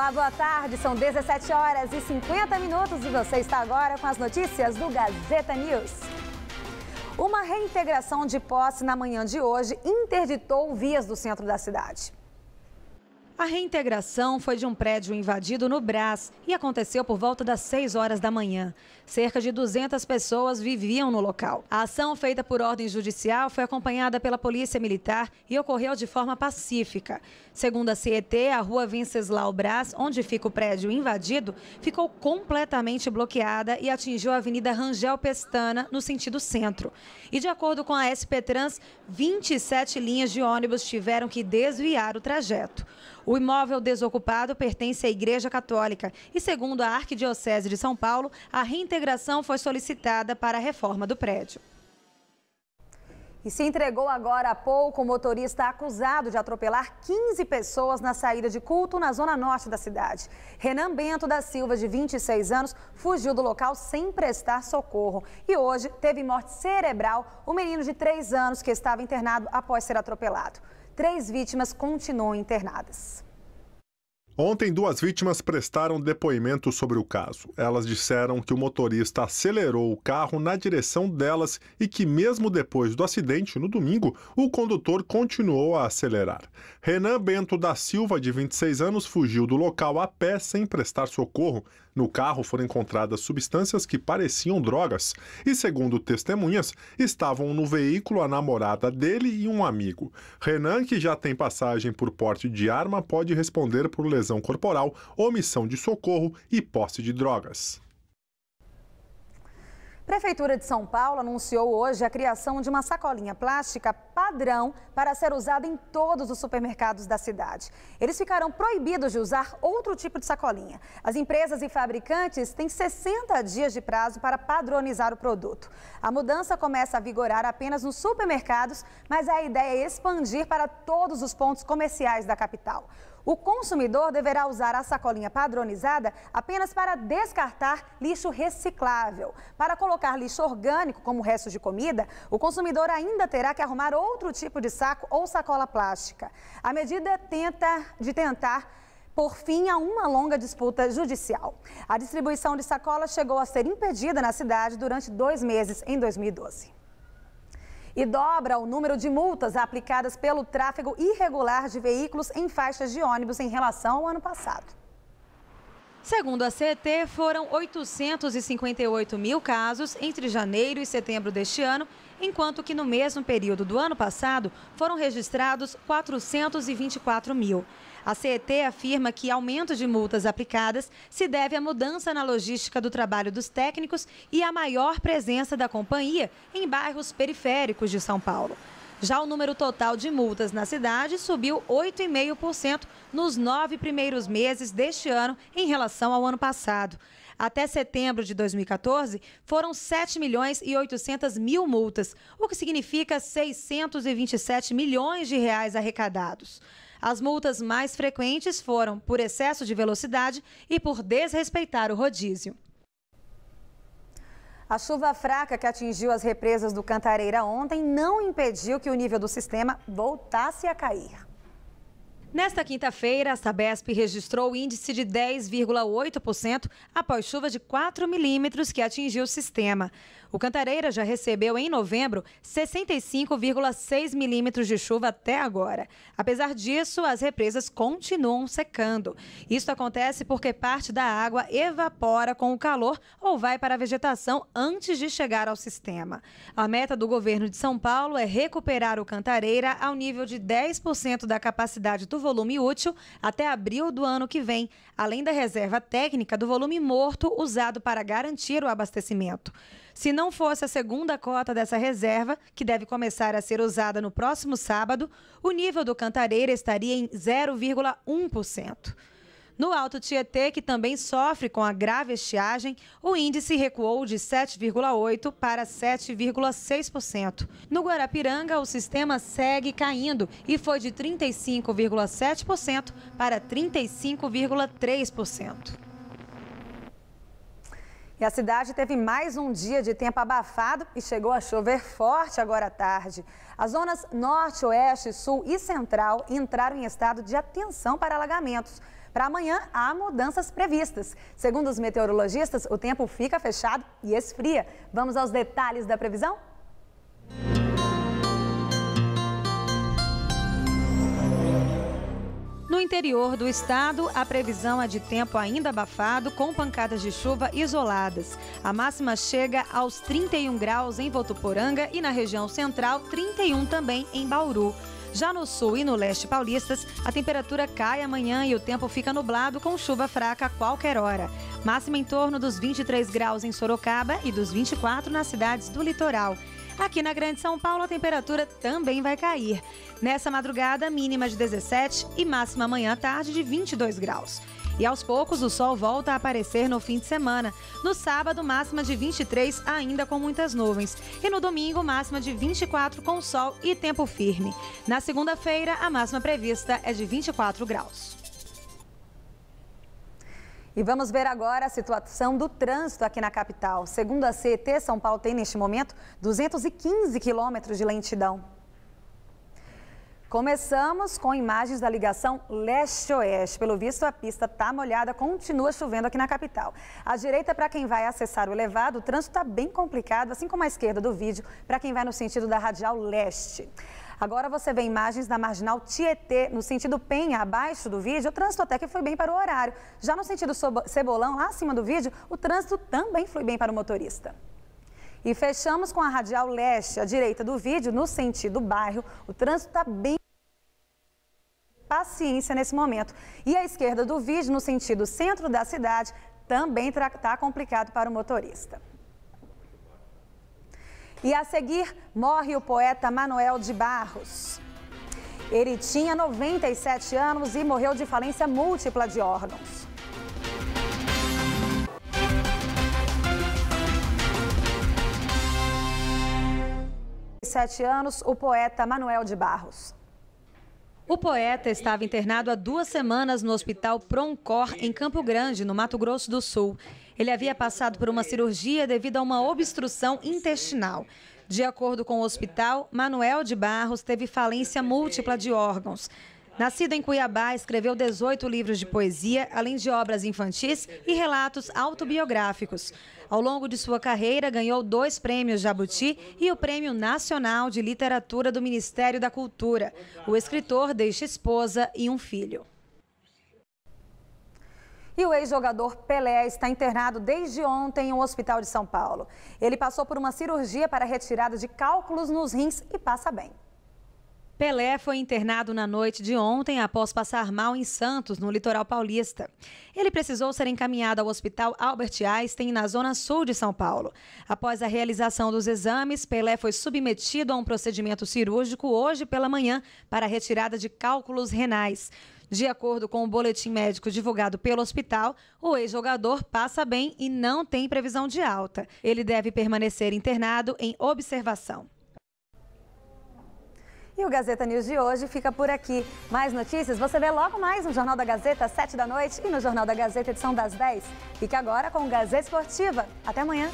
Olá, boa tarde. São 17 horas e 50 minutos e você está agora com as notícias do Gazeta News. Uma reintegração de posse na manhã de hoje interditou vias do centro da cidade. A reintegração foi de um prédio invadido no Brás e aconteceu por volta das 6 horas da manhã. Cerca de 200 pessoas viviam no local. A ação, feita por ordem judicial, foi acompanhada pela Polícia Militar e ocorreu de forma pacífica. Segundo a CET, a rua Venceslau Brás, onde fica o prédio invadido, ficou completamente bloqueada e atingiu a Avenida Rangel Pestana, no sentido centro. E de acordo com a SP Trans, 27 linhas de ônibus tiveram que desviar o trajeto. O imóvel desocupado pertence à Igreja Católica e, segundo a Arquidiocese de São Paulo, a reintegração foi solicitada para a reforma do prédio. E se entregou agora há pouco o motorista acusado de atropelar 15 pessoas na saída de culto na zona norte da cidade. Renan Bento da Silva, de 26 anos, fugiu do local sem prestar socorro. E hoje teve morte cerebral o menino de 3 anos que estava internado após ser atropelado. 3 vítimas continuam internadas. Ontem, 2 vítimas prestaram depoimento sobre o caso. Elas disseram que o motorista acelerou o carro na direção delas e que, mesmo depois do acidente, no domingo, o condutor continuou a acelerar. Renan Bento da Silva, de 26 anos, fugiu do local a pé sem prestar socorro. No carro foram encontradas substâncias que pareciam drogas e, segundo testemunhas, estavam no veículo a namorada dele e um amigo. Renan, que já tem passagem por porte de arma, pode responder por lesão corporal, omissão de socorro e posse de drogas. Prefeitura de São Paulo anunciou hoje a criação de uma sacolinha plástica padrão para ser usada em todos os supermercados da cidade. Eles ficarão proibidos de usar outro tipo de sacolinha. As empresas e fabricantes têm 60 dias de prazo para padronizar o produto. A mudança começa a vigorar apenas nos supermercados, mas a ideia é expandir para todos os pontos comerciais da capital. O consumidor deverá usar a sacolinha padronizada apenas para descartar lixo reciclável. Para colocar lixo orgânico, como restos de comida, o consumidor ainda terá que arrumar outro tipo de saco ou sacola plástica. A medida tentar por fim a uma longa disputa judicial. A distribuição de sacolas chegou a ser impedida na cidade durante 2 meses em 2012. E dobra o número de multas aplicadas pelo tráfego irregular de veículos em faixas de ônibus em relação ao ano passado. Segundo a CET, foram 858 mil casos entre janeiro e setembro deste ano, enquanto que no mesmo período do ano passado foram registrados 424 mil. A CET afirma que aumento de multas aplicadas se deve à mudança na logística do trabalho dos técnicos e à maior presença da companhia em bairros periféricos de São Paulo. Já o número total de multas na cidade subiu 8,5% nos 9 primeiros meses deste ano em relação ao ano passado. Até setembro de 2014, foram 7 milhões e 800 mil multas, o que significa 627 milhões de reais arrecadados. As multas mais frequentes foram por excesso de velocidade e por desrespeitar o rodízio. A chuva fraca que atingiu as represas do Cantareira ontem não impediu que o nível do sistema voltasse a cair. Nesta quinta-feira, a Sabesp registrou índice de 10,8% após chuva de 4 milímetros que atingiu o sistema. O Cantareira já recebeu em novembro 65,6 milímetros de chuva até agora. Apesar disso, as represas continuam secando. Isso acontece porque parte da água evapora com o calor ou vai para a vegetação antes de chegar ao sistema. A meta do governo de São Paulo é recuperar o Cantareira ao nível de 10% da capacidade do volume útil até abril do ano que vem, além da reserva técnica do volume morto usado para garantir o abastecimento. Se não fosse a segunda cota dessa reserva, que deve começar a ser usada no próximo sábado, o nível do Cantareira estaria em 0,1%. No Alto Tietê, que também sofre com a grave estiagem, o índice recuou de 7,8% para 7,6%. No Guarapiranga, o sistema segue caindo e foi de 35,7% para 35,3%. E a cidade teve mais um dia de tempo abafado e chegou a chover forte agora à tarde. As zonas norte, oeste, sul e central entraram em estado de atenção para alagamentos. Para amanhã, há mudanças previstas. Segundo os meteorologistas, o tempo fica fechado e esfria. Vamos aos detalhes da previsão? No interior do estado, a previsão é de tempo ainda abafado, com pancadas de chuva isoladas. A máxima chega aos 31 graus em Votuporanga e na região central, 31 também em Bauru. Já no sul e no leste paulistas, a temperatura cai amanhã e o tempo fica nublado com chuva fraca a qualquer hora. Máxima em torno dos 23 graus em Sorocaba e dos 24 nas cidades do litoral. Aqui na Grande São Paulo, a temperatura também vai cair. Nessa madrugada, mínima de 17 e máxima amanhã à tarde de 22 graus. E aos poucos, o sol volta a aparecer no fim de semana. No sábado, máxima de 23, ainda com muitas nuvens. E no domingo, máxima de 24 com sol e tempo firme. Na segunda-feira, a máxima prevista é de 24 graus. E vamos ver agora a situação do trânsito aqui na capital. Segundo a CET, São Paulo tem neste momento 215 quilômetros de lentidão. Começamos com imagens da ligação leste-oeste. Pelo visto, a pista está molhada, continua chovendo aqui na capital. À direita, para quem vai acessar o elevado, o trânsito está bem complicado, assim como à esquerda do vídeo, para quem vai no sentido da radial leste. Agora você vê imagens da marginal Tietê, no sentido Penha, abaixo do vídeo, o trânsito até que flui bem para o horário. Já no sentido Cebolão, lá acima do vídeo, o trânsito também flui bem para o motorista. E fechamos com a radial leste, à direita do vídeo, no sentido bairro, o trânsito está bem... Paciência nesse momento. E à esquerda do vídeo, no sentido centro da cidade, também está complicado para o motorista. E a seguir, morre o poeta Manuel de Barros. Ele tinha 97 anos e morreu de falência múltipla de órgãos. O poeta Manuel de Barros. O poeta estava internado há 2 semanas no Hospital Proncor, em Campo Grande, no Mato Grosso do Sul. Ele havia passado por uma cirurgia devido a uma obstrução intestinal. De acordo com o hospital, Manuel de Barros teve falência múltipla de órgãos. Nascido em Cuiabá, escreveu 18 livros de poesia, além de obras infantis e relatos autobiográficos. Ao longo de sua carreira, ganhou 2 prêmios Jabuti e o Prêmio Nacional de Literatura do Ministério da Cultura. O escritor deixa esposa e um filho. E o ex-jogador Pelé está internado desde ontem em um hospital de São Paulo. Ele passou por uma cirurgia para retirada de cálculos nos rins e passa bem. Pelé foi internado na noite de ontem após passar mal em Santos, no litoral paulista. Ele precisou ser encaminhado ao Hospital Albert Einstein, na zona sul de São Paulo. Após a realização dos exames, Pelé foi submetido a um procedimento cirúrgico hoje pela manhã para a retirada de cálculos renais. De acordo com o boletim médico divulgado pelo hospital, o ex-jogador passa bem e não tem previsão de alta. Ele deve permanecer internado em observação. E o Gazeta News de hoje fica por aqui. Mais notícias você vê logo mais no Jornal da Gazeta, às 7 da noite, e no Jornal da Gazeta, edição das 10. Fique agora com o Gazeta Esportiva. Até amanhã.